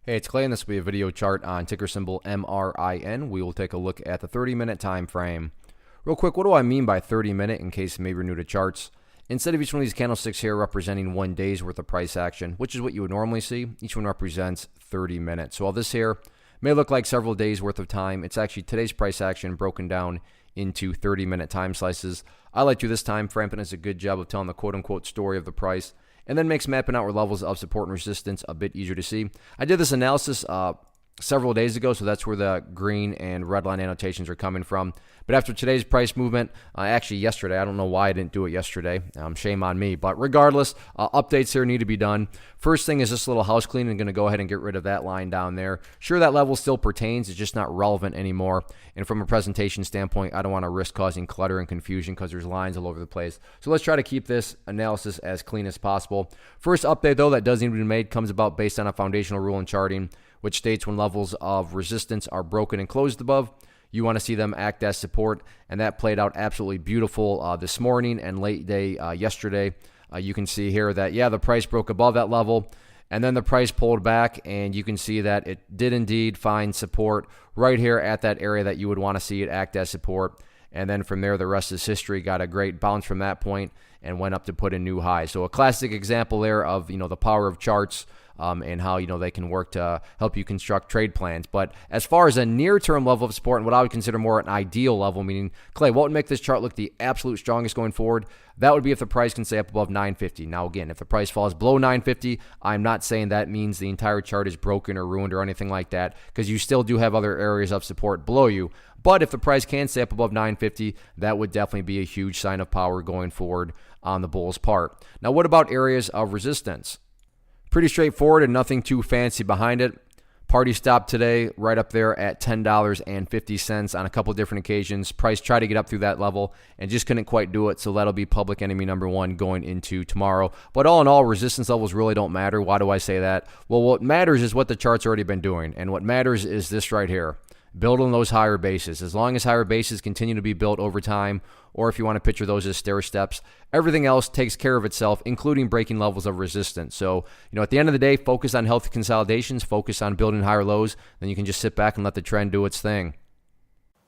Hey, it's Clay, and this will be a video chart on ticker symbol MRIN. We will take a look at the 30-minute time frame. Real quick, what do I mean by 30-minute in case maybe you're new to charts? Instead of each one of these candlesticks here representing 1 day's worth of price action, which is what you would normally see, each one represents 30 minutes. So while this here may look like several days worth of time, it's actually today's price action broken down into 30-minute time slices. I like to do this time frame, and it's a good job of telling the quote-unquote story of the price, and then makes mapping out where levels of support and resistance a bit easier to see. I did this analysis several days ago, so that's where the green and red line annotations are coming from. But after today's price movement, actually yesterday, I don't know why I didn't do it yesterday. Shame on me. But regardless, updates here need to be done. First thing is this little house cleaning. I'm going to go ahead and get rid of that line down there. Sure, that level still pertains. It's just not relevant anymore. And from a presentation standpoint, I don't want to risk causing clutter and confusion because there's lines all over the place. So let's try to keep this analysis as clean as possible. First update, though, that does need to be made comes about based on a foundational rule in charting, which states when levels of resistance are broken and closed above, you want to see them act as support, and that played out absolutely beautiful this morning and late day yesterday. You can see here that, yeah, the price broke above that level, and then the price pulled back, and you can see that it did indeed find support right here at that area that you would want to see it act as support. And then from there, the rest is history. Got a great bounce from that point and went up to put a new high. So a classic example there of, the power of charts and how, they can work to help you construct trade plans. But as far as a near-term level of support and what I would consider more an ideal level, meaning, Clay, what would make this chart look the absolute strongest going forward? That would be if the price can stay up above 950. Now, again, if the price falls below 950, I'm not saying that means the entire chart is broken or ruined or anything like that, because you still do have other areas of support below you. But if the price can stay up above 950, that would definitely be a huge sign of power going forward on the bull's part. Now, what about areas of resistance? Pretty straightforward and nothing too fancy behind it. Party stopped today right up there at $10.50 on a couple different occasions. Price tried to get up through that level and just couldn't quite do it, so that'll be public enemy number one going into tomorrow. But all in all, resistance levels really don't matter. Why do I say that? Well, what matters is what the chart's already been doing, and what matters is this right here. Building those higher bases. As long as higher bases continue to be built over time, or if you want to picture those as stair steps, everything else takes care of itself, including breaking levels of resistance. So, at the end of the day, focus on healthy consolidations, focus on building higher lows, then you can just sit back and let the trend do its thing.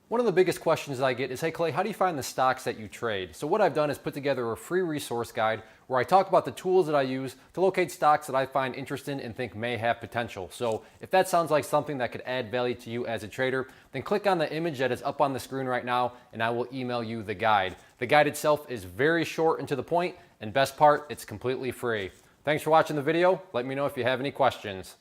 One of the biggest questions I get is, hey Clay, how do you find the stocks that you trade? So what I've done is put together a free resource guide where I talk about the tools that I use to locate stocks that I find interesting and think may have potential. So if that sounds like something that could add value to you as a trader, then click on the image that is up on the screen right now and I will email you the guide. The guide itself is very short and to the point, and best part, it's completely free. Thanks for watching the video. Let me know if you have any questions.